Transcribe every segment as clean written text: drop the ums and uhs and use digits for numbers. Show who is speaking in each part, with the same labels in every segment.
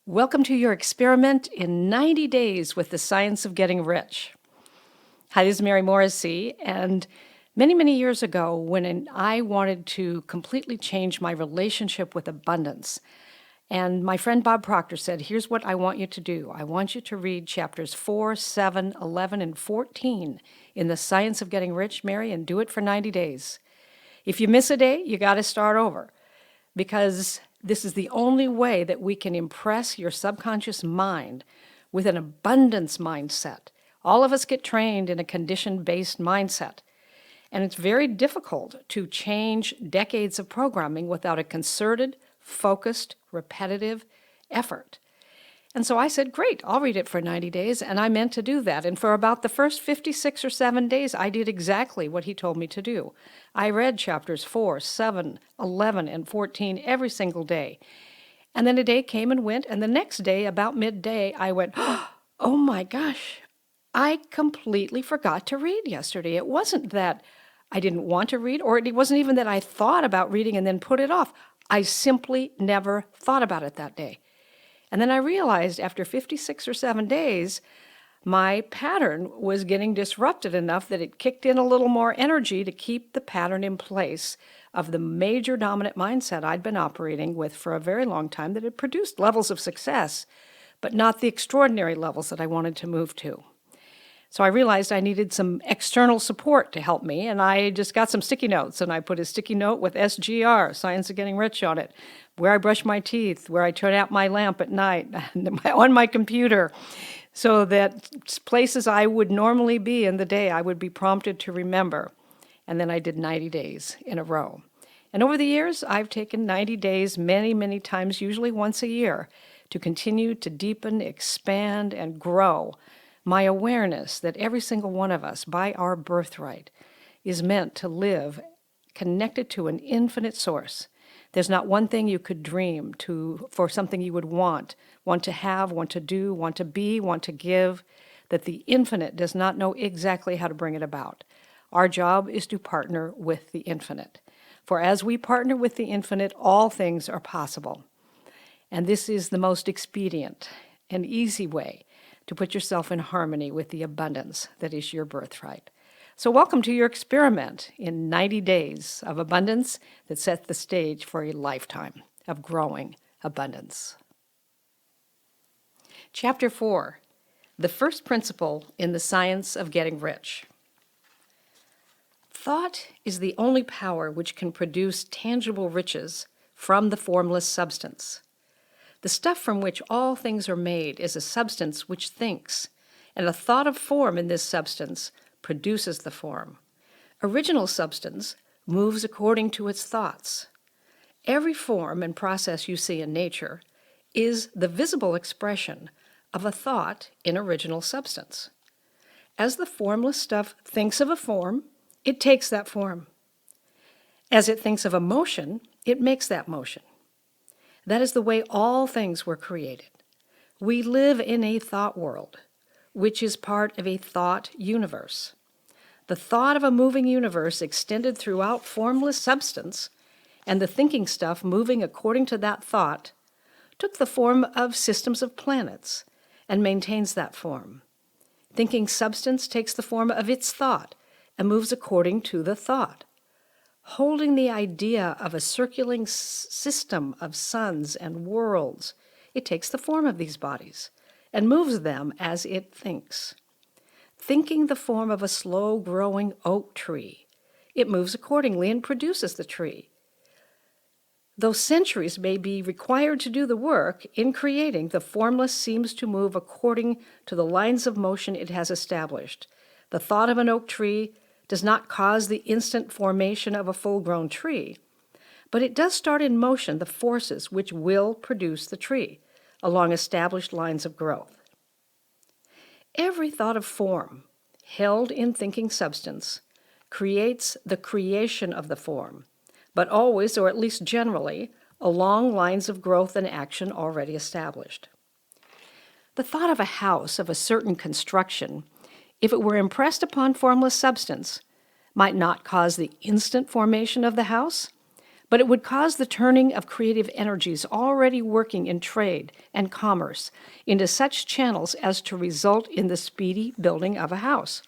Speaker 1: Welcome to your experiment in 90 days with the science of getting rich. Hi, this is Mary Morrissey, and many years ago, when I wanted to completely change my relationship with abundance, and my friend Bob Proctor said, here's what I want you to do. I want you to read chapters 4, 7, 11, and 14 in the science of getting rich, Mary, and do it for 90 days. If you miss a day, you got to start over, because this is the only way that we can impress your subconscious mind with an abundance mindset. All of us get trained in a condition-based mindset, and it's very difficult to change decades of programming without a concerted, focused, repetitive effort. And so I said, great, I'll read it for 90 days, and I meant to do that. And for about the first 56 or 7 days, I did exactly what he told me to do. I read chapters 4, 7, 11, and 14 every single day. And then a day came and went, and the next day, about midday, I went, oh my gosh, I completely forgot to read yesterday. It wasn't that I didn't want to read, or it wasn't even that I thought about reading and then put it off. I simply never thought about it that day. And then I realized after 56 or 7 days, my pattern was getting disrupted enough that it kicked in a little more energy to keep the pattern in place of the major dominant mindset I'd been operating with for a very long time that had produced levels of success, but not the extraordinary levels that I wanted to move to. So I realized I needed some external support to help me, and I just got some sticky notes, and I put a sticky note with SGR, Science of Getting Rich, on it, where I brush my teeth, where I turn out my lamp at night, on my computer, so that places I would normally be in the day, I would be prompted to remember. And then I did 90 days in a row. And over the years, I've taken 90 days many times, usually once a year, to continue to deepen, expand, and grow my awareness that every single one of us, by our birthright, is meant to live connected to an infinite source. There's not one thing you could dream for something you would want to have, want to do, want to be, want to give, that the infinite does not know exactly how to bring it about. Our job is to partner with the infinite. For as we partner with the infinite, all things are possible. And this is the most expedient and easy way to put yourself in harmony with the abundance that is your birthright. So welcome to your experiment in 90 days of abundance that sets the stage for a lifetime of growing abundance. Chapter 4, the first principle in the science of getting rich. Thought is the only power which can produce tangible riches from the formless substance. The stuff from which all things are made is a substance which thinks, and a thought of form in this substance produces the form. Original substance moves according to its thoughts. Every form and process you see in nature is the visible expression of a thought in original substance. As the formless stuff thinks of a form, it takes that form. As it thinks of a motion, it makes that motion. That is the way all things were created. We live in a thought world, which is part of a thought universe. The thought of a moving universe extended throughout formless substance, and the thinking stuff moving according to that thought, took the form of systems of planets and maintains that form. Thinking substance takes the form of its thought and moves according to the thought. Holding the idea of a circulating system of suns and worlds, it takes the form of these bodies and moves them as it thinks. Thinking the form of a slow-growing oak tree, it moves accordingly and produces the tree. Though centuries may be required to do the work, in creating, the formless seems to move according to the lines of motion it has established. The thought of an oak tree does not cause the instant formation of a full-grown tree, but it does start in motion the forces which will produce the tree along established lines of growth. Every thought of form held in thinking substance creates the creation of the form, but always, or at least generally, along lines of growth and action already established. The thought of a house of a certain construction, if it were impressed upon formless substance, might not cause the instant formation of the house, But it would cause the turning of creative energies already working in trade and commerce into such channels as to result in the speedy building of a house.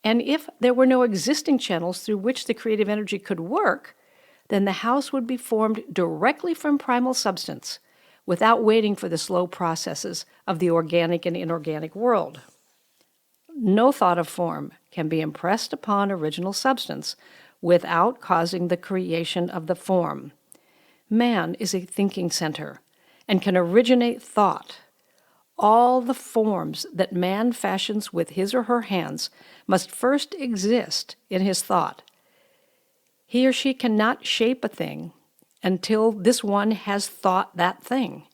Speaker 1: And if there were no existing channels through which the creative energy could work, then the house would be formed directly from primal substance, without waiting for the slow processes of the organic and inorganic world. No thought of form can be impressed upon original substance without causing the creation of the form. Man is a thinking center and can originate thought. All the forms that man fashions with his or her hands must first exist in his thought. He or she cannot shape a thing until this one has thought that thing.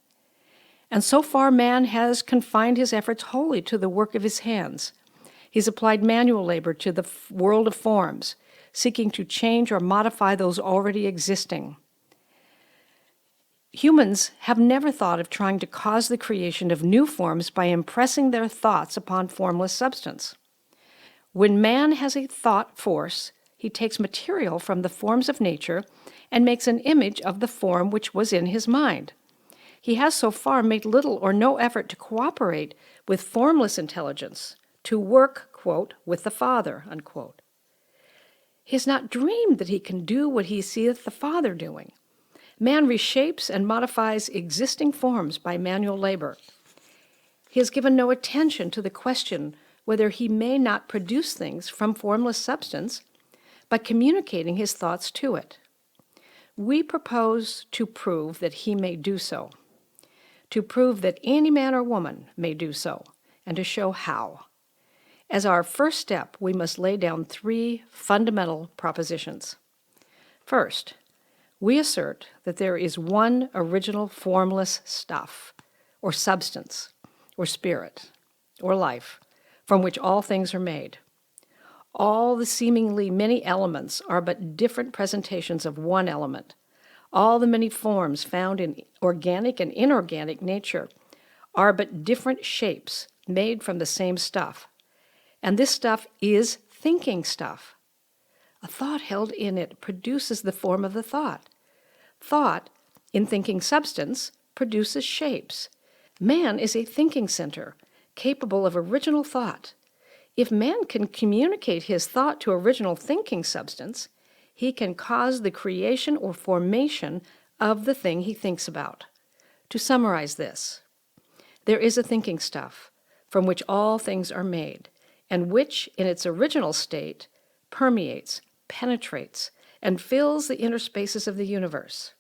Speaker 1: And so far, man has confined his efforts wholly to the work of his hands. He's applied manual labor to the world of forms, seeking to change or modify those already existing. Humans have never thought of trying to cause the creation of new forms by impressing their thoughts upon formless substance. When man has a thought force, he takes material from the forms of nature and makes an image of the form which was in his mind. He has so far made little or no effort to cooperate with formless intelligence, to work, quote, with the Father, unquote. He has not dreamed that he can do what he seeth the Father doing. Man reshapes and modifies existing forms by manual labor. He has given no attention to the question whether he may not produce things from formless substance by communicating his thoughts to it. We propose to prove that he may do so, to prove that any man or woman may do so, and to show how. As our first step, we must lay down 3 fundamental propositions. First, we assert that there is one original formless stuff, or substance, or spirit, or life, from which all things are made. All the seemingly many elements are but different presentations of one element. All the many forms found in organic and inorganic nature are but different shapes made from the same stuff. And this stuff is thinking stuff. A thought held in it produces the form of the thought. Thought, in thinking substance, produces shapes. Man is a thinking center, capable of original thought. If man can communicate his thought to original thinking substance, he can cause the creation or formation of the thing he thinks about. To summarize this, there is a thinking stuff from which all things are made, and which, in its original state, permeates, penetrates, and fills the inner spaces of the universe.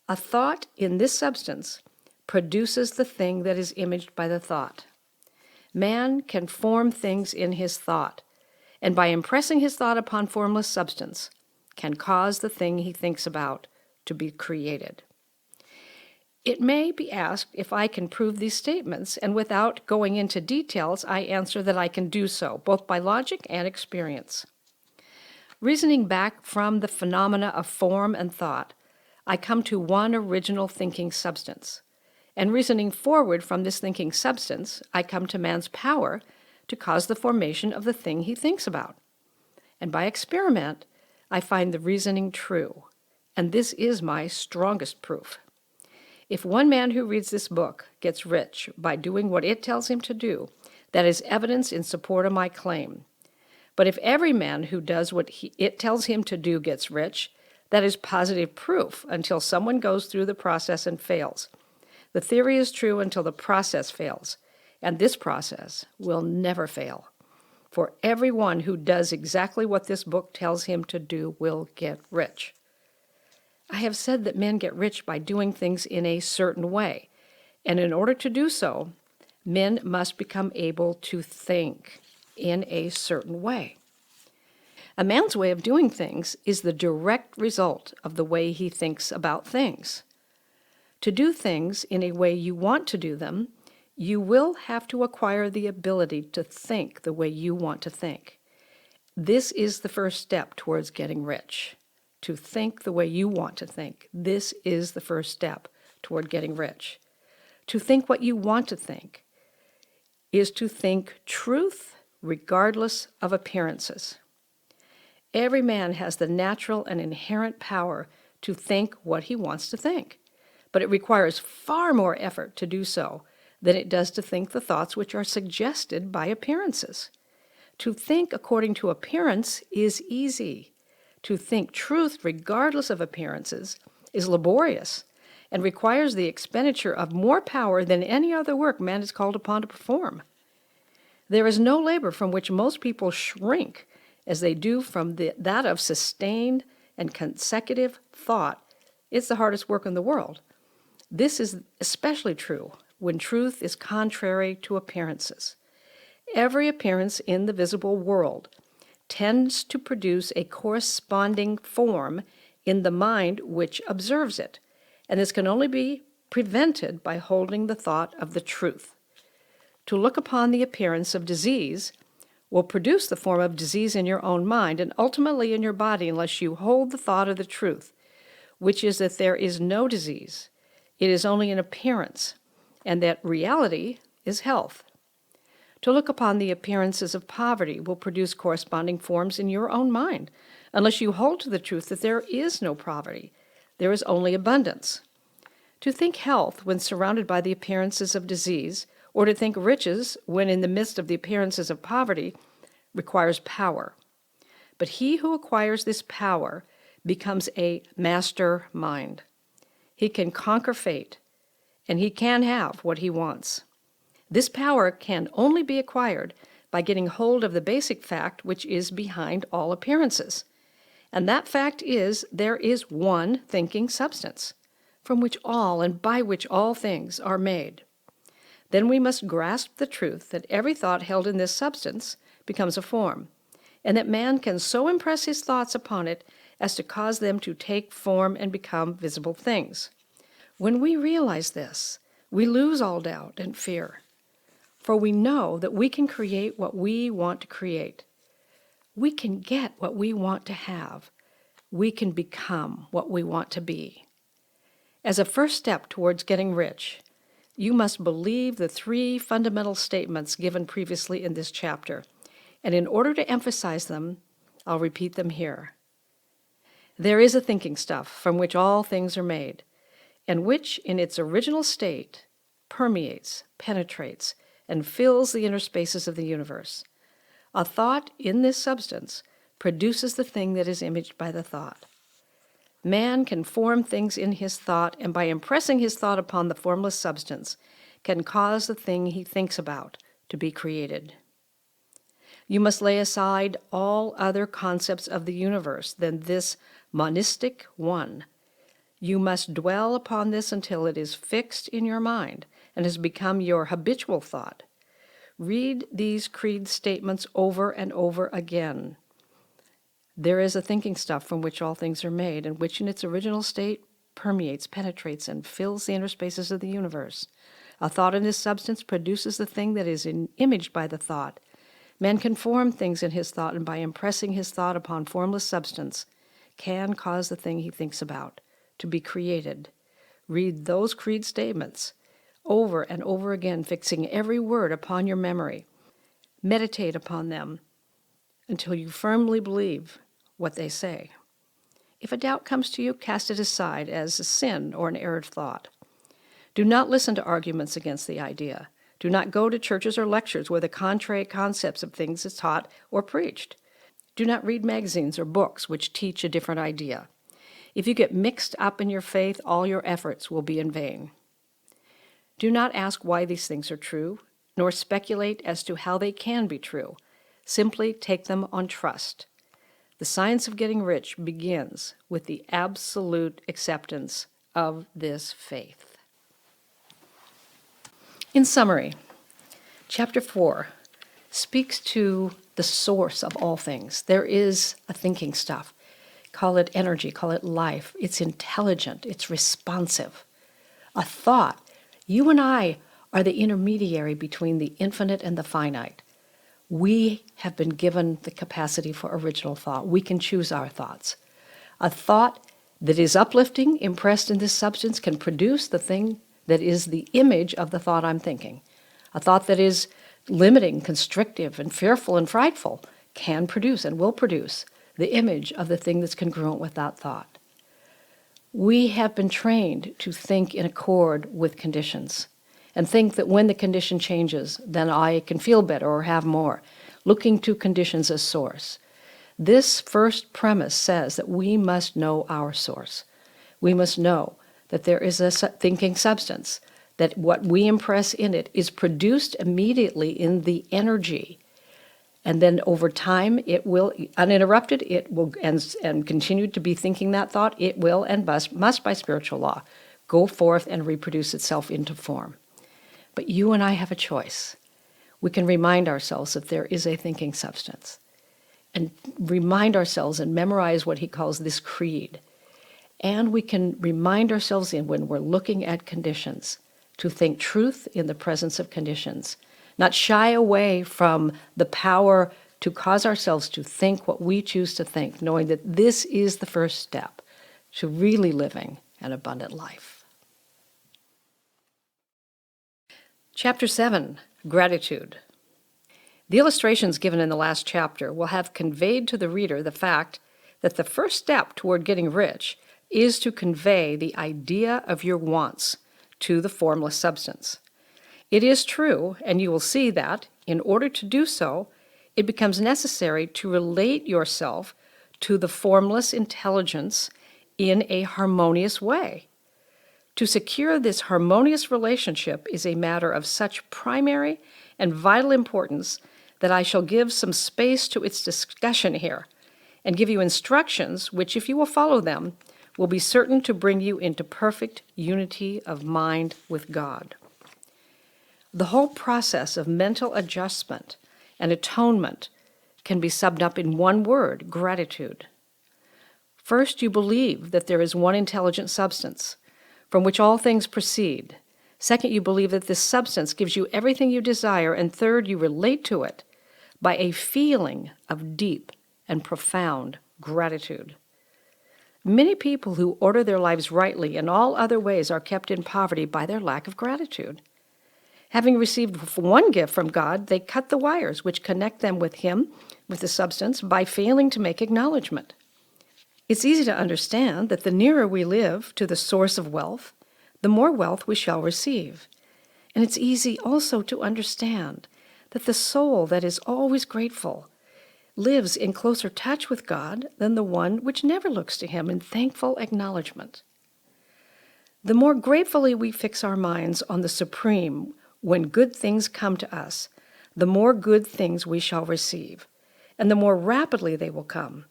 Speaker 1: A thought in this substance produces the thing that is imaged by the thought. Man can form things in his thought, and by impressing his thought upon formless substance, can cause the thing he thinks about to be created. It may be asked if I can prove these statements, and without going into details, I answer that I can do so, both by logic and experience. Reasoning back from the phenomena of form and thought, I come to one original thinking substance. And reasoning forward from this thinking substance, I come to man's power to cause the formation of the thing he thinks about. And by experiment, I find the reasoning true. And this is my strongest proof. If one man who reads this book gets rich by doing what it tells him to do, that is evidence in support of my claim. But if every man who does what it tells him to do gets rich, that is positive proof until someone goes through the process and fails. The theory is true until the process fails, and this process will never fail. For everyone who does exactly what this book tells him to do will get rich. I have said that men get rich by doing things in a certain way, and in order to do so, men must become able to think in a certain way. A man's way of doing things is the direct result of the way he thinks about things. To do things in a way you want to do them, you will have to acquire the ability to think the way you want to think. This is the first step towards getting rich. To think the way you want to think. This is the first step toward getting rich. To think what you want to think is to think truth regardless of appearances. Every man has the natural and inherent power to think what he wants to think. But it requires far more effort to do so than it does to think the thoughts which are suggested by appearances. To think according to appearance is easy. To think truth regardless of appearances is laborious and requires the expenditure of more power than any other work man is called upon to perform. There is no labor from which most people shrink as they do from that of sustained and consecutive thought. It's the hardest work in the world. This is especially true when truth is contrary to appearances. Every appearance in the visible world tends to produce a corresponding form in the mind which observes it, and this can only be prevented by holding the thought of the truth. To look upon the appearance of disease will produce the form of disease in your own mind and ultimately in your body unless you hold the thought of the truth, which is that there is no disease. It is only an appearance, and that reality is health. To look upon the appearances of poverty will produce corresponding forms in your own mind, unless you hold to the truth that there is no poverty. There is only abundance. To think health when surrounded by the appearances of disease, or to think riches when in the midst of the appearances of poverty, requires power. But he who acquires this power becomes a master mind. He can conquer fate, and he can have what he wants. This power can only be acquired by getting hold of the basic fact which is behind all appearances. And that fact is there is one thinking substance, from which all and by which all things are made. Then we must grasp the truth that every thought held in this substance becomes a form, and that man can so impress his thoughts upon it as to cause them to take form and become visible things. When we realize this, we lose all doubt and fear. For we know that we can create what we want to create. We can get what we want to have. We can become what we want to be. As a first step towards getting rich, you must believe the 3 fundamental statements given previously in this chapter. And in order to emphasize them, I'll repeat them here. There is a thinking stuff from which all things are made, and which in its original state permeates, penetrates, and fills the inner spaces of the universe. A thought in this substance produces the thing that is imaged by the thought. Man can form things in his thought, and by impressing his thought upon the formless substance, can cause the thing he thinks about to be created. You must lay aside all other concepts of the universe than this monistic one. You must dwell upon this until it is fixed in your mind and has become your habitual thought. Read these creed statements over and over again. There is a thinking stuff from which all things are made, and which in its original state permeates, penetrates, and fills the inner spaces of the universe. A thought in this substance produces the thing that is imaged by the thought. Man can form things in his thought, and by impressing his thought upon formless substance, can cause the thing he thinks about to be created. Read those creed statements over and over again, fixing every word upon your memory. Meditate upon them until you firmly believe what they say. If a doubt comes to you, cast it aside as a sin or an erred thought. Do not listen to arguments against the idea. Do not go to churches or lectures where the contrary concepts of things is taught or preached. Do not read magazines or books which teach a different idea. If you get mixed up in your faith, all your efforts will be in vain. Do not ask why these things are true, nor speculate as to how they can be true. Simply take them on trust. The science of getting rich begins with the absolute acceptance of this faith. In summary, Chapter 4 speaks to the source of all things. There is a thinking stuff. Call it energy, call it life. It's intelligent, it's responsive. A thought. You and I are the intermediary between the infinite and the finite. We have been given the capacity for original thought. We can choose our thoughts. A thought that is uplifting, impressed in this substance, can produce the thing that is the image of the thought I'm thinking. A thought that is limiting, constrictive, and fearful and frightful can produce and will produce the image of the thing that's congruent with that thought. We have been trained to think in accord with conditions and think that when the condition changes, then I can feel better or have more, looking to conditions as source. This first premise says that we must know our source. We must know that there is a thinking substance, that what we impress in it is produced immediately in the energy. And then over time, it will, uninterrupted, it will, and continue to be thinking that thought, it will and must by spiritual law, go forth and reproduce itself into form. But you and I have a choice. We can remind ourselves that there is a thinking substance, and remind ourselves and memorize what he calls this creed. And we can remind ourselves when we're looking at conditions to think truth in the presence of conditions, not shy away from the power to cause ourselves to think what we choose to think, knowing that this is the first step to really living an abundant life. Chapter 7, Gratitude. The illustrations given in the last chapter will have conveyed to the reader the fact that the first step toward getting rich is to convey the idea of your wants to the formless substance. It is true, and you will see that, in order to do so, it becomes necessary to relate yourself to the formless intelligence in a harmonious way. To secure this harmonious relationship is a matter of such primary and vital importance that I shall give some space to its discussion here, and give you instructions which, if you will follow them, will be certain to bring you into perfect unity of mind with God. The whole process of mental adjustment and atonement can be summed up in one word: gratitude. First, you believe that there is one intelligent substance from which all things proceed. Second, you believe that this substance gives you everything you desire. And third, you relate to it by a feeling of deep and profound gratitude. Many people who order their lives rightly in all other ways are kept in poverty by their lack of gratitude. Having received one gift from God, they cut the wires which connect them with Him, with the substance, by failing to make acknowledgement. It's easy to understand that the nearer we live to the source of wealth, the more wealth we shall receive. And it's easy also to understand that the soul that is always grateful lives in closer touch with God than the one which never looks to Him in thankful acknowledgement. The more gratefully we fix our minds on the Supreme when good things come to us, the more good things we shall receive, and the more rapidly they will come.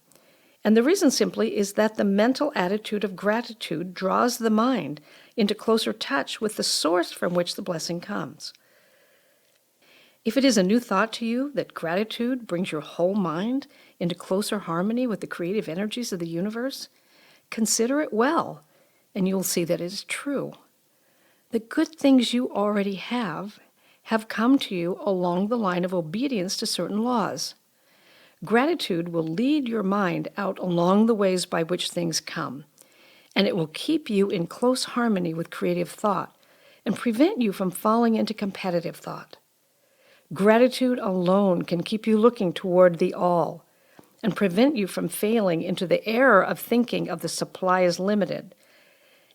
Speaker 1: And the reason simply is that the mental attitude of gratitude draws the mind into closer touch with the source from which the blessing comes. If it is a new thought to you that gratitude brings your whole mind into closer harmony with the creative energies of the universe, consider it well, and you'll see that it is true. The good things you already have come to you along the line of obedience to certain laws. Gratitude will lead your mind out along the ways by which things come, and it will keep you in close harmony with creative thought and prevent you from falling into competitive thought. Gratitude alone can keep you looking toward the all and prevent you from failing into the error of thinking of the supply as limited,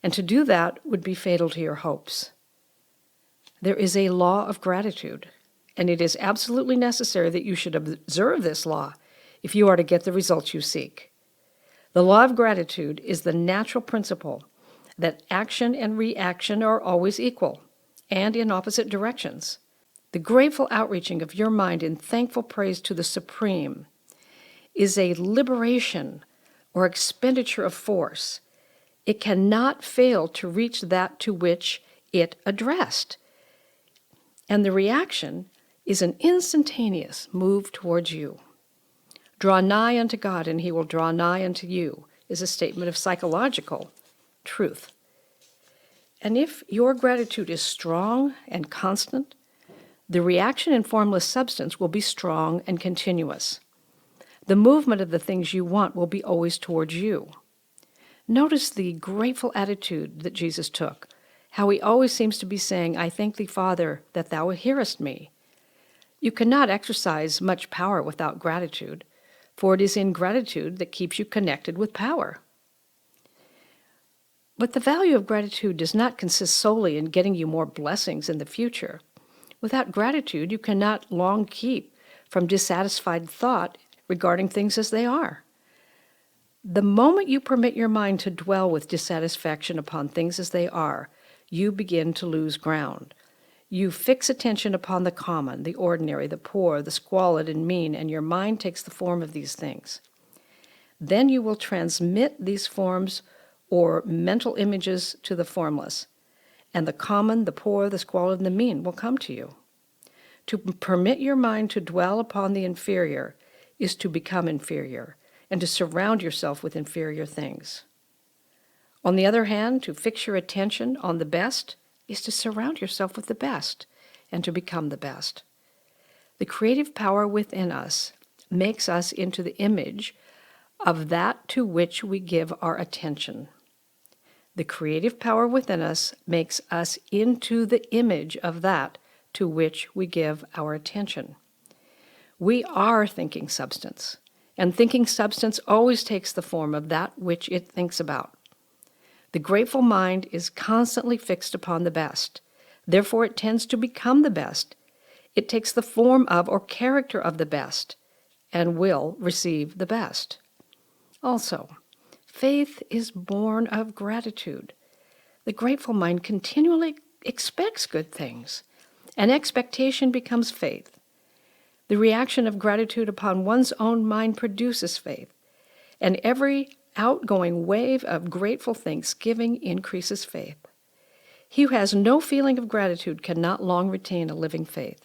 Speaker 1: and to do that would be fatal to your hopes. There is a law of gratitude, and it is absolutely necessary that you should observe this law if you are to get the results you seek. The law of gratitude is the natural principle that action and reaction are always equal and in opposite directions. The grateful outreaching of your mind in thankful praise to the Supreme is a liberation or expenditure of force. It cannot fail to reach that to which it addressed. And the reaction is an instantaneous move towards you. Draw nigh unto God, and He will draw nigh unto you, is a statement of psychological truth. And if your gratitude is strong and constant, the reaction in formless substance will be strong and continuous. The movement of the things you want will be always towards you. Notice the grateful attitude that Jesus took, how He always seems to be saying, I thank Thee, Father, that Thou hearest me. You cannot exercise much power without gratitude, for it is in gratitude that keeps you connected with power. But the value of gratitude does not consist solely in getting you more blessings in the future. Without gratitude, you cannot long keep from dissatisfied thought regarding things as they are. The moment you permit your mind to dwell with dissatisfaction upon things as they are, you begin to lose ground. You fix attention upon the common, the ordinary, the poor, the squalid and mean, and your mind takes the form of these things. Then you will transmit these forms or mental images to the formless, and the common, the poor, the squalid, and the mean will come to you. To permit your mind to dwell upon the inferior is to become inferior, and to surround yourself with inferior things. On the other hand, to fix your attention on the best is to surround yourself with the best, and to become the best. The creative power within us makes us into the image of that to which we give our attention. The creative power within us makes us into the image of that to which we give our attention. We are thinking substance, and thinking substance always takes the form of that which it thinks about. The grateful mind is constantly fixed upon the best. Therefore, it tends to become the best. It takes the form of or character of the best, and will receive the best. Also, faith is born of gratitude. The grateful mind continually expects good things, and expectation becomes faith. The reaction of gratitude upon one's own mind produces faith, and every outgoing wave of grateful thanksgiving increases faith. He who has no feeling of gratitude cannot long retain a living faith,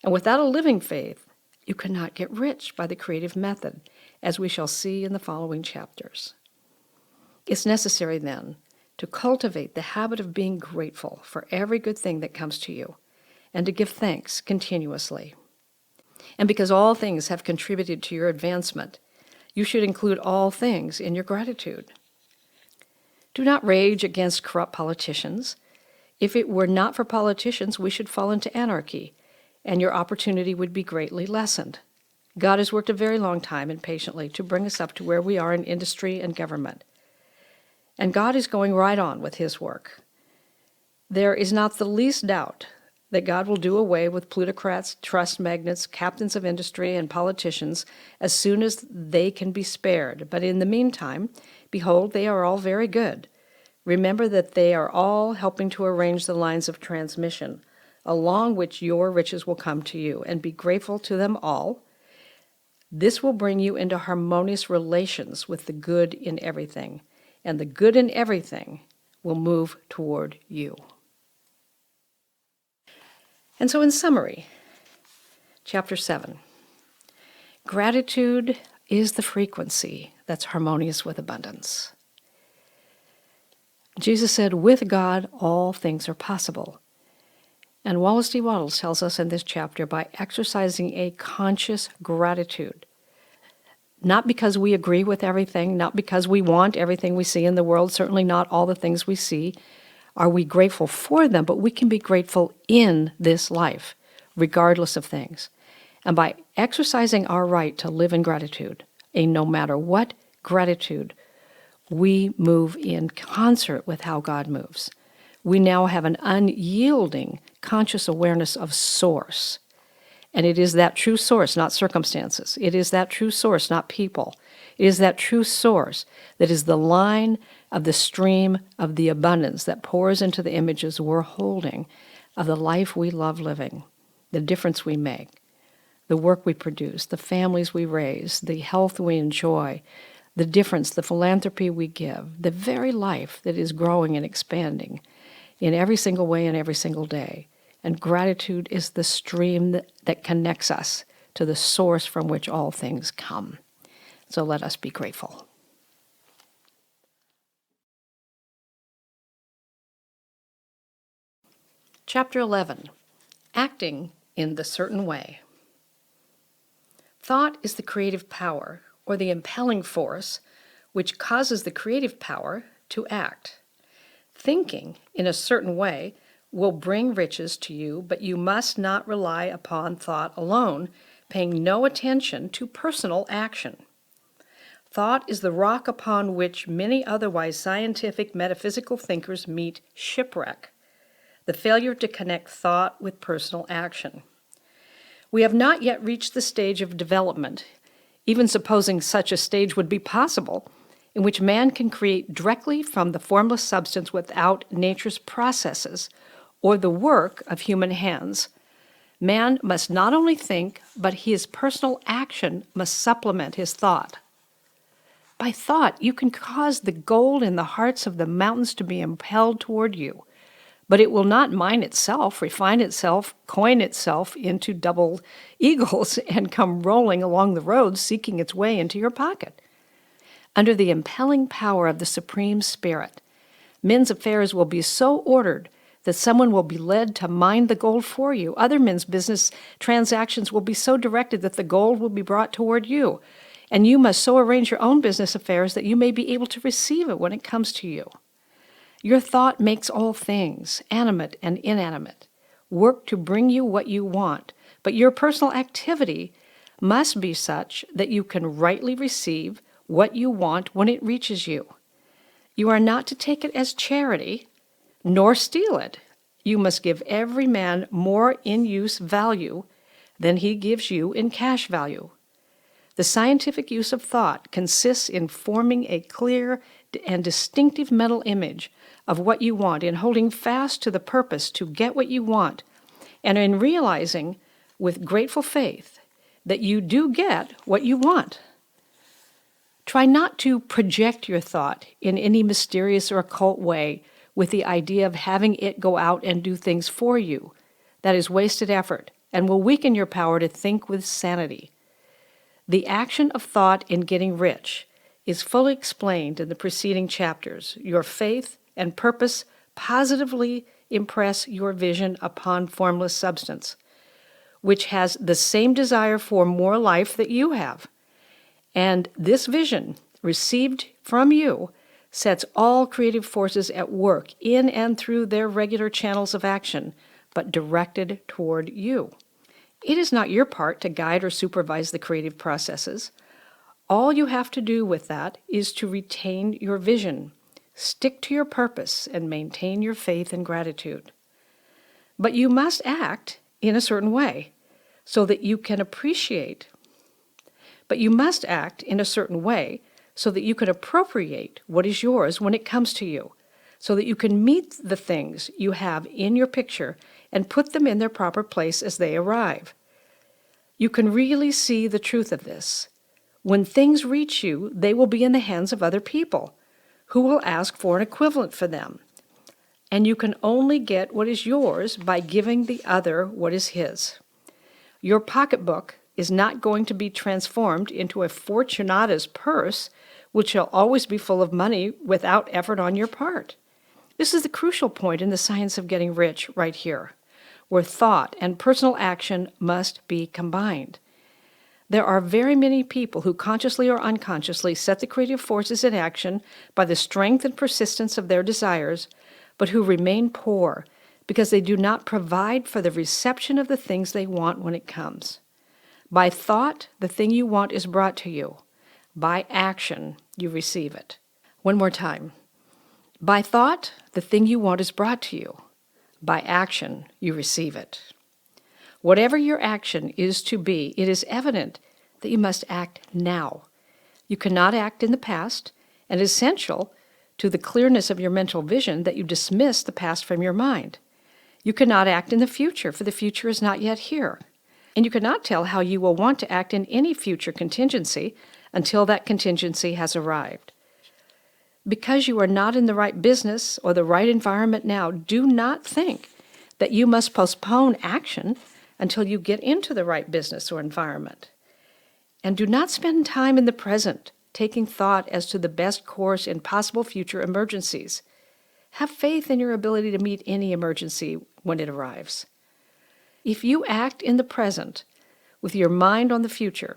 Speaker 1: and without a living faith, you cannot get rich by the creative method, as we shall see in the following chapters. It's necessary, then, to cultivate the habit of being grateful for every good thing that comes to you, and to give thanks continuously. And because all things have contributed to your advancement, you should include all things in your gratitude. Do not rage against corrupt politicians. If it were not for politicians, we should fall into anarchy, and your opportunity would be greatly lessened. God has worked a very long time and patiently to bring us up to where we are in industry and government. And God is going right on with his work. There is not the least doubt that God will do away with plutocrats, trust magnates, captains of industry, and politicians as soon as they can be spared. But in the meantime, behold, they are all very good. Remember that they are all helping to arrange the lines of transmission, along which your riches will come to you, and be grateful to them all. This will bring you into harmonious relations with the good in everything, and the good in everything will move toward you. And so in summary, Chapter 7, gratitude is the frequency that's harmonious with abundance. Jesus said, with God, all things are possible. And Wallace D. Wattles tells us in this chapter, by exercising a conscious gratitude, not because we agree with everything, not because we want everything we see in the world, certainly not all the things we see, are we grateful for them, but we can be grateful in this life, regardless of things. And by exercising our right to live in gratitude, a no matter what gratitude, we move in concert with how God moves. We now have an unyielding conscious awareness of source. And it is that true source, not circumstances. It is that true source, not people. It is that true source that is the line of the stream of the abundance that pours into the images we're holding of the life we love living, the difference we make, the work we produce, the families we raise, the health we enjoy, the difference, the philanthropy we give, the very life that is growing and expanding in every single way and every single day. And gratitude is the stream that connects us to the source from which all things come. So let us be grateful. Chapter 11, acting in the certain way. Thought is the creative power, or the impelling force, which causes the creative power to act. Thinking in a certain way will bring riches to you, but you must not rely upon thought alone, paying no attention to personal action. Thought is the rock upon which many otherwise scientific metaphysical thinkers meet shipwreck, the failure to connect thought with personal action. We have not yet reached the stage of development, even supposing such a stage would be possible, in which man can create directly from the formless substance without nature's processes or the work of human hands. Man must not only think, but his personal action must supplement his thought. By thought, you can cause the gold in the hearts of the mountains to be impelled toward you, but it will not mine itself, refine itself, coin itself into double eagles, and come rolling along the road seeking its way into your pocket. Under the impelling power of the Supreme Spirit, men's affairs will be so ordered that someone will be led to mine the gold for you. Other men's business transactions will be so directed that the gold will be brought toward you, and you must so arrange your own business affairs that you may be able to receive it when it comes to you. Your thought makes all things, animate and inanimate, work to bring you what you want, but your personal activity must be such that you can rightly receive what you want when it reaches you. You are not to take it as charity, nor steal it. You must give every man more in-use value than he gives you in cash value. The scientific use of thought consists in forming a clear and distinctive mental image of what you want, in holding fast to the purpose to get what you want, and in realizing with grateful faith that you do get what you want. Try not to project your thought in any mysterious or occult way with the idea of having it go out and do things for you. That is wasted effort and will weaken your power to think with sanity. The action of thought in getting rich is fully explained in the preceding chapters. Your faith and purpose positively impress your vision upon formless substance, which has the same desire for more life that you have. And this vision, received from you, sets all creative forces at work in and through their regular channels of action, but directed toward you. It is not your part to guide or supervise the creative processes. All you have to do with that is to retain your vision, stick to your purpose, and maintain your faith and gratitude. But you must act in a certain way so that you can appreciate. But you must act in a certain way so that you can appropriate what is yours when it comes to you, so that you can meet the things you have in your picture and put them in their proper place as they arrive. You can really see the truth of this. When things reach you, they will be in the hands of other people who will ask for an equivalent for them. And you can only get what is yours by giving the other what is his. Your pocketbook is not going to be transformed into a Fortunata's purse, which shall always be full of money without effort on your part. This is the crucial point in the science of getting rich right here, where thought and personal action must be combined. There are very many people who consciously or unconsciously set the creative forces in action by the strength and persistence of their desires, but who remain poor because they do not provide for the reception of the things they want when it comes. By thought, the thing you want is brought to you. By action, you receive it. One more time. By thought, the thing you want is brought to you. By action, you receive it. Whatever your action is to be, it is evident that you must act now. You cannot act in the past, and it is essential to the clearness of your mental vision that you dismiss the past from your mind. You cannot act in the future, for the future is not yet here. And you cannot tell how you will want to act in any future contingency until that contingency has arrived. Because you are not in the right business or the right environment now, do not think that you must postpone action until you get into the right business or environment. And do not spend time in the present, taking thought as to the best course in possible future emergencies. Have faith in your ability to meet any emergency when it arrives. If you act in the present with your mind on the future,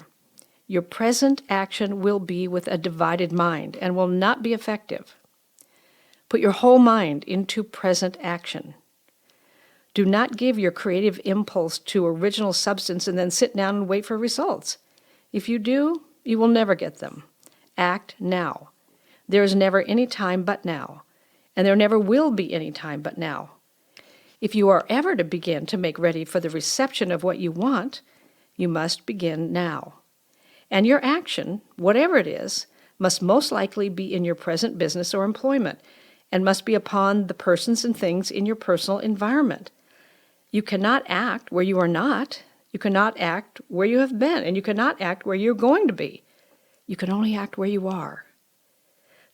Speaker 1: your present action will be with a divided mind and will not be effective. Put your whole mind into present action. Do not give your creative impulse to original substance and then sit down and wait for results. If you do, you will never get them. Act now. There is never any time but now, and there never will be any time but now. If you are ever to begin to make ready for the reception of what you want, you must begin now. And your action, whatever it is, must most likely be in your present business or employment, and must be upon the persons and things in your personal environment. You cannot act where you are not. You cannot act where you have been, and you cannot act where you're going to be. You can only act where you are.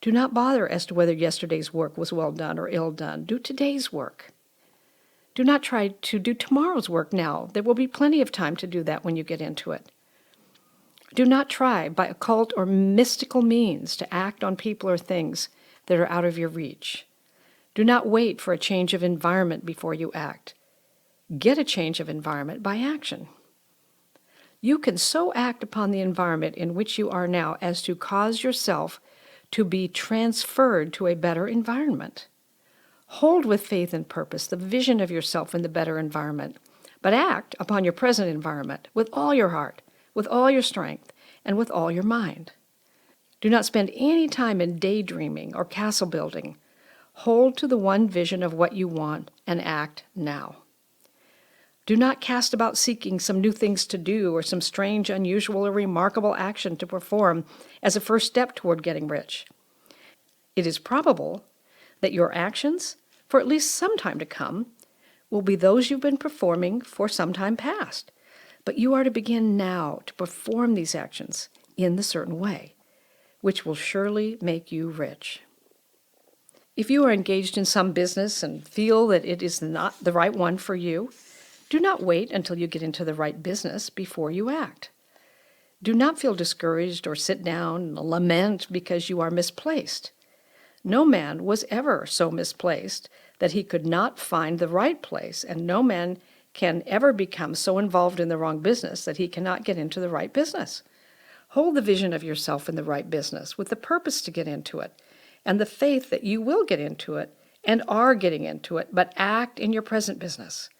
Speaker 1: Do not bother as to whether yesterday's work was well done or ill done. Do today's work. Do not try to do tomorrow's work now. There will be plenty of time to do that when you get into it. Do not try by occult or mystical means to act on people or things that are out of your reach. Do not wait for a change of environment before you act. Get a change of environment by action. You can so act upon the environment in which you are now as to cause yourself to be transferred to a better environment. Hold with faith and purpose the vision of yourself in the better environment, but act upon your present environment with all your heart, with all your strength, and with all your mind. Do not spend any time in daydreaming or castle building. Hold to the one vision of what you want and act now. Do not cast about seeking some new things to do or some strange, unusual, or remarkable action to perform as a first step toward getting rich. It is probable that your actions, for at least some time to come, will be those you've been performing for some time past. But you are to begin now to perform these actions in the certain way, which will surely make you rich. If you are engaged in some business and feel that it is not the right one for you, do not wait until you get into the right business before you act. Do not feel discouraged or sit down and lament because you are misplaced. No man was ever so misplaced that he could not find the right place, and no man can ever become so involved in the wrong business that he cannot get into the right business. Hold the vision of yourself in the right business with the purpose to get into it, and the faith that you will get into it and are getting into it, but act in your present business.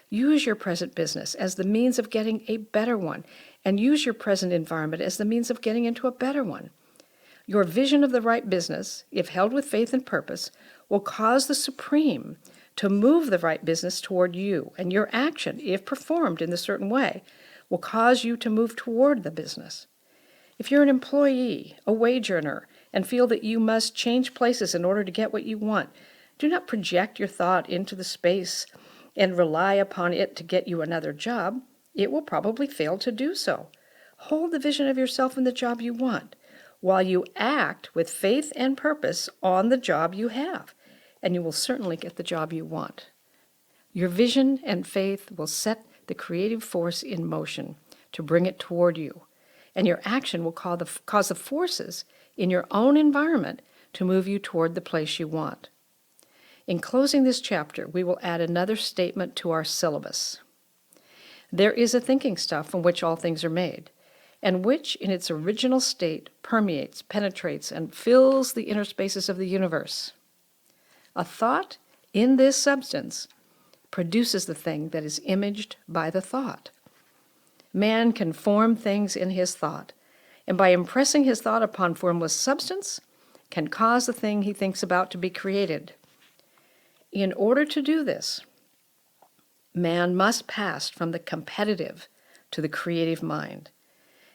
Speaker 1: Use your present business as the means of getting a better one, and use your present environment as the means of getting into a better one. Your vision of the right business, if held with faith and purpose, will cause the Supreme to move the right business toward you, and your action, if performed in a certain way, will cause you to move toward the business. If you're an employee, a wage earner, and feel that you must change places in order to get what you want, do not project your thought into the space and rely upon it to get you another job. It will probably fail to do so. Hold the vision of yourself in the job you want, while you act with faith and purpose on the job you have, and you will certainly get the job you want. Your vision and faith will set the creative force in motion to bring it toward you, and your action will cause the forces in your own environment to move you toward the place you want. In closing this chapter, we will add another statement to our syllabus. There is a thinking stuff from which all things are made, and which in its original state permeates, penetrates, and fills the inner spaces of the universe. A thought in this substance produces the thing that is imaged by the thought. Man can form things in his thought, and by impressing his thought upon formless substance, can cause the thing he thinks about to be created. In order to do this, man must pass from the competitive to the creative mind.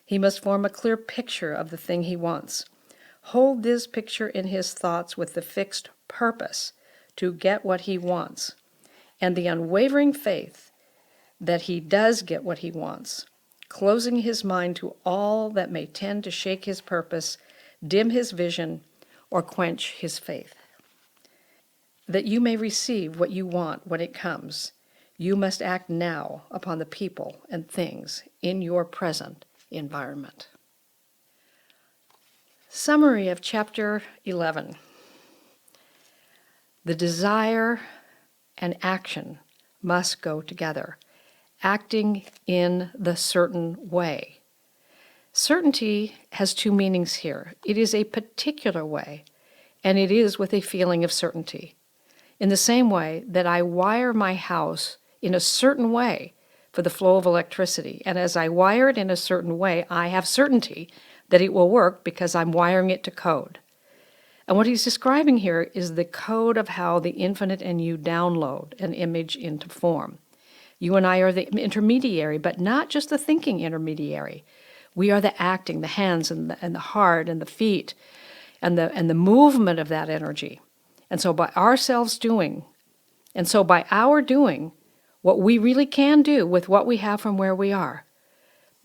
Speaker 1: He must form a clear picture of the thing he wants. Hold this picture in his thoughts with the fixed purpose to get what he wants, and the unwavering faith that he does get what he wants, closing his mind to all that may tend to shake his purpose, dim his vision, or quench his faith. That you may receive what you want when it comes, you must act now upon the people and things in your present environment. Summary of Chapter 11. The desire and action must go together, acting in the certain way. Certainty has two meanings here. It is a particular way, and it is with a feeling of certainty. In the same way that I wire my house in a certain way for the flow of electricity, and as I wire it in a certain way, I have certainty that it will work because I'm wiring it to code. And what he's describing here is the code of how the infinite and you download an image into form. You and I are the intermediary, but not just the thinking intermediary. We are the acting, the hands and the heart and the feet and the movement of that energy. And so by our doing what we really can do with what we have from where we are,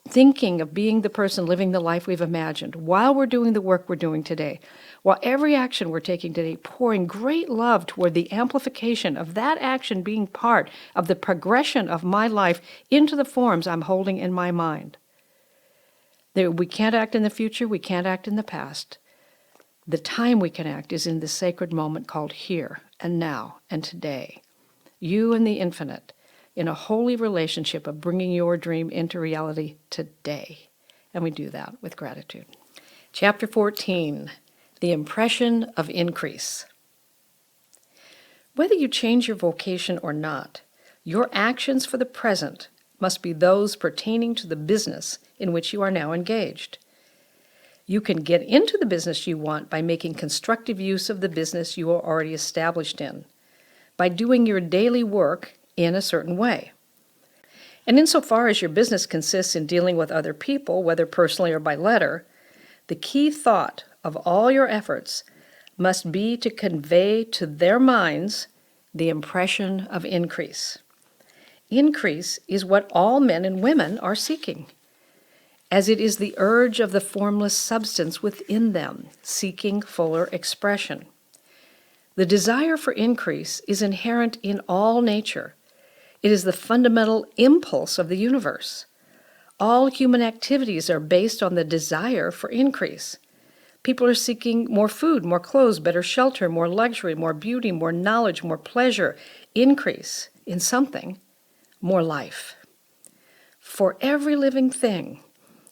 Speaker 1: thinking of being the person living the life we've imagined, while we're doing the work we're doing today, while every action we're taking today, pouring great love toward the amplification of that action being part of the progression of my life into the forms I'm holding in my mind. We can't act in the future, we can't act in the past. The time we can act is in this sacred moment called here and now and today. You and the infinite, in a holy relationship of bringing your dream into reality today. And we do that with gratitude. Chapter 14, the impression of increase. Whether you change your vocation or not, your actions for the present must be those pertaining to the business in which you are now engaged. You can get into the business you want by making constructive use of the business you are already established in, by doing your daily work in a certain way. And insofar as your business consists in dealing with other people, whether personally or by letter, the key thought of all your efforts must be to convey to their minds the impression of increase. Increase is what all men and women are seeking, as it is the urge of the formless substance within them, seeking fuller expression. The desire for increase is inherent in all nature. It is the fundamental impulse of the universe. All human activities are based on the desire for increase. People are seeking more food, more clothes, better shelter, more luxury, more beauty, more knowledge, more pleasure, increase in something, more life. For every living thing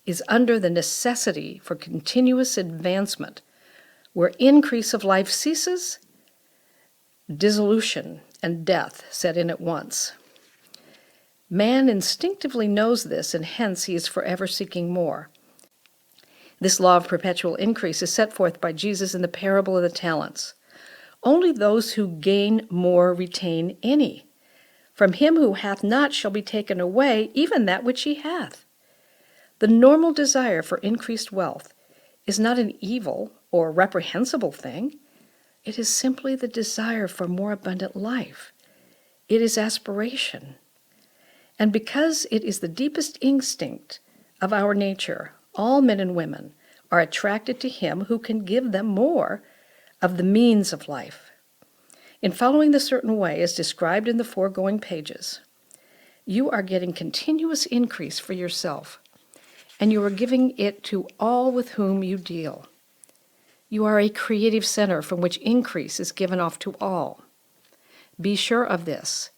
Speaker 1: is under the necessity for continuous advancement. Where increase of life ceases, dissolution and death set in at once. Man instinctively knows this, and hence he is forever seeking more. This law of perpetual increase is set forth by Jesus in the parable of the talents. Only those who gain more retain any. From him who hath not shall be taken away even that which he hath. The normal desire for increased wealth is not an evil or reprehensible thing. It is simply the desire for more abundant life. It is aspiration. And because it is the deepest instinct of our nature, all men and women are attracted to him who can give them more of the means of life. In following the certain way as described in the foregoing pages, you are getting continuous increase for yourself, and you are giving it to all with whom you deal. You are a creative center from which increase is given off to all. Be sure of this,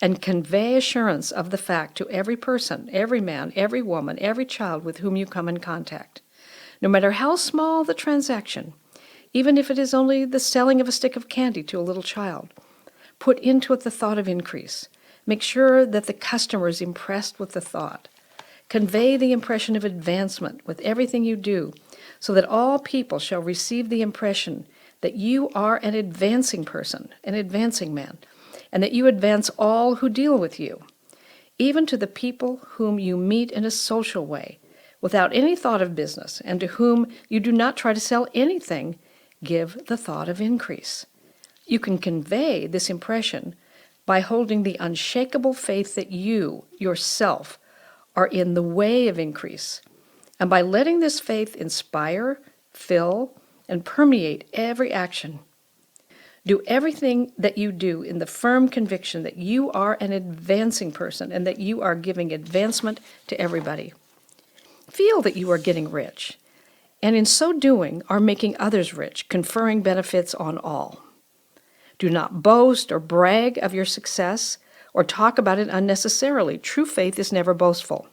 Speaker 1: and convey assurance of the fact to every person, every man, every woman, every child with whom you come in contact. No matter how small the transaction, even if it is only the selling of a stick of candy to a little child, put into it the thought of increase. Make sure that the customer is impressed with the thought. Convey the impression of advancement with everything you do, so that all people shall receive the impression that you are an advancing person, an advancing man, and that you advance all who deal with you, even to the people whom you meet in a social way, without any thought of business, and to whom you do not try to sell anything. Give the thought of increase. You can convey this impression by holding the unshakable faith that you, yourself, are in the way of increase, and by letting this faith inspire, fill, and permeate every action. Do everything that you do in the firm conviction that you are an advancing person and that you are giving advancement to everybody. Feel that you are getting rich, and in so doing are making others rich, conferring benefits on all. Do not boast or brag of your success or talk about it unnecessarily. True faith is never boastful.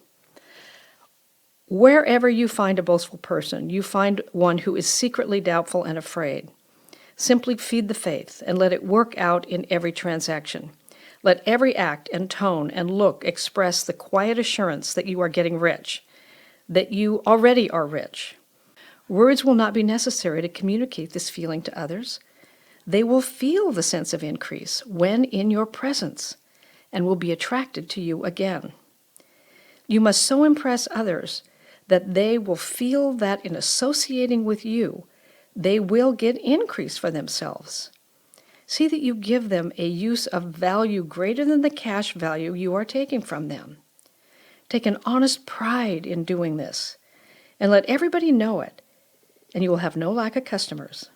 Speaker 1: Wherever you find a boastful person, you find one who is secretly doubtful and afraid. Simply feed the faith and let it work out in every transaction. Let every act and tone and look express the quiet assurance that you are getting rich, that you already are rich. Words will not be necessary to communicate this feeling to others. They will feel the sense of increase when in your presence and will be attracted to you again. You must so impress others that they will feel that in associating with you, they will get increase for themselves. See that you give them a use of value greater than the cash value you are taking from them. Take an honest pride in doing this, and let everybody know it, and you will have no lack of customers.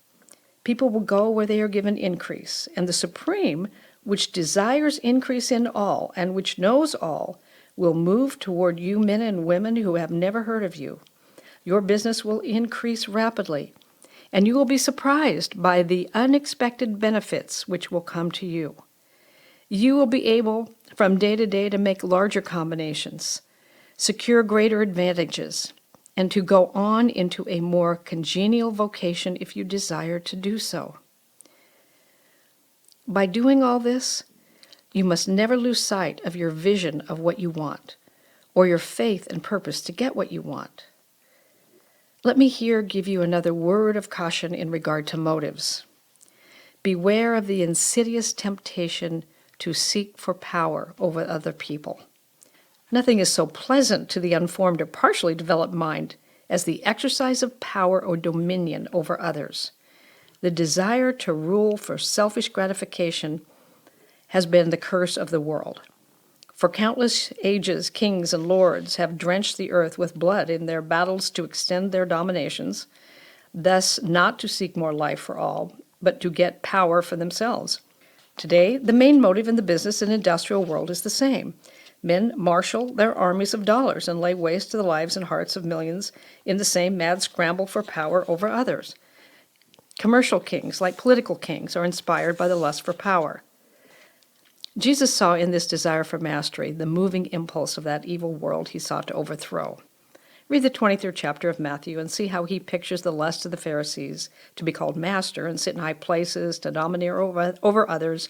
Speaker 1: People will go where they are given increase, and the Supreme, which desires increase in all, and which knows all, will move toward you men and women who have never heard of you. Your business will increase rapidly, and you will be surprised by the unexpected benefits which will come to you. You will be able, from day to day, to make larger combinations, secure greater advantages, and to go on into a more congenial vocation if you desire to do so. By doing all this, you must never lose sight of your vision of what you want, or your faith and purpose to get what you want. Let me here give you another word of caution in regard to motives. Beware of the insidious temptation to seek for power over other people. Nothing is so pleasant to the unformed or partially developed mind as the exercise of power or dominion over others. The desire to rule for selfish gratification has been the curse of the world. For countless ages, kings and lords have drenched the earth with blood in their battles to extend their dominations, thus not to seek more life for all, but to get power for themselves. Today, the main motive in the business and industrial world is the same. Men marshal their armies of dollars and lay waste to the lives and hearts of millions in the same mad scramble for power over others. Commercial kings, like political kings, are inspired by the lust for power. Jesus saw in this desire for mastery the moving impulse of that evil world he sought to overthrow. Read the 23rd chapter of Matthew and see how he pictures the lust of the Pharisees to be called master and sit in high places, to domineer over others,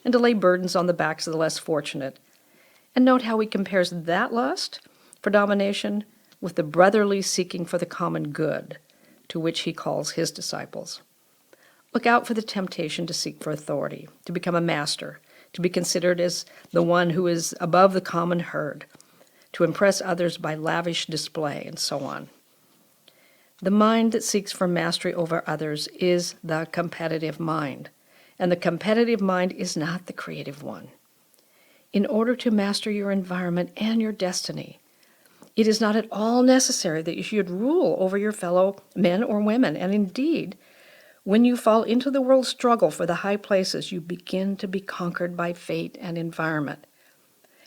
Speaker 1: and to lay burdens on the backs of the less fortunate. And note how he compares that lust for domination with the brotherly seeking for the common good, to which he calls his disciples. Look out for the temptation to seek for authority, to become a master, to be considered as the one who is above the common herd, to impress others by lavish display, and so on. The mind that seeks for mastery over others is the competitive mind, and the competitive mind is not the creative one. In order to master your environment and your destiny, it is not at all necessary that you should rule over your fellow men or women, and indeed, when you fall into the world's struggle for the high places, you begin to be conquered by fate and environment.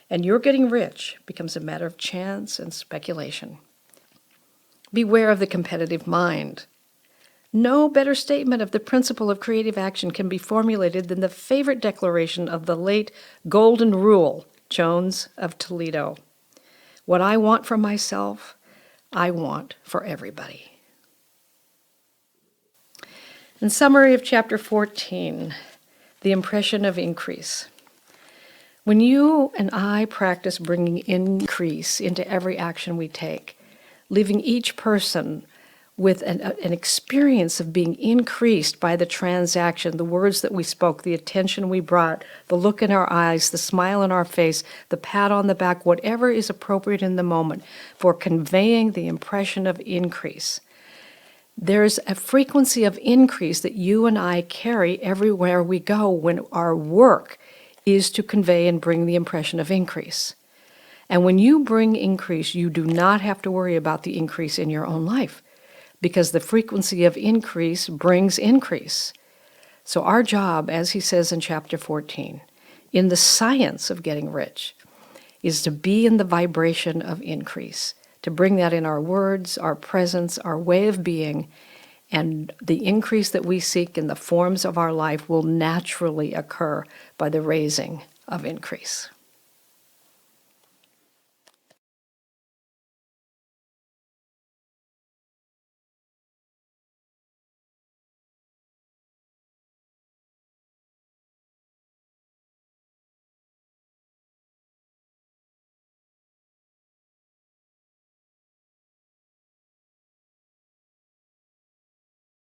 Speaker 1: And your getting rich becomes a matter of chance and speculation. Beware of the competitive mind. No better statement of the principle of creative action can be formulated than the favorite declaration of the late Golden Rule, Jones of Toledo. What I want for myself, I want for everybody. In summary of Chapter 14, the impression of increase. When you and I practice bringing increase into every action we take, leaving each person with an experience of being increased by the transaction, the words that we spoke, the attention we brought, the look in our eyes, the smile on our face, the pat on the back, whatever is appropriate in the moment for conveying the impression of increase. There's a frequency of increase that you and I carry everywhere we go when our work is to convey and bring the impression of increase. And when you bring increase, you do not have to worry about the increase in your own life, because the frequency of increase brings increase. So our job, as he says in Chapter 14, in the science of getting rich, is to be in the vibration of increase, to bring that in our words, our presence, our way of being, and the increase that we seek in the forms of our life will naturally occur by the raising of increase.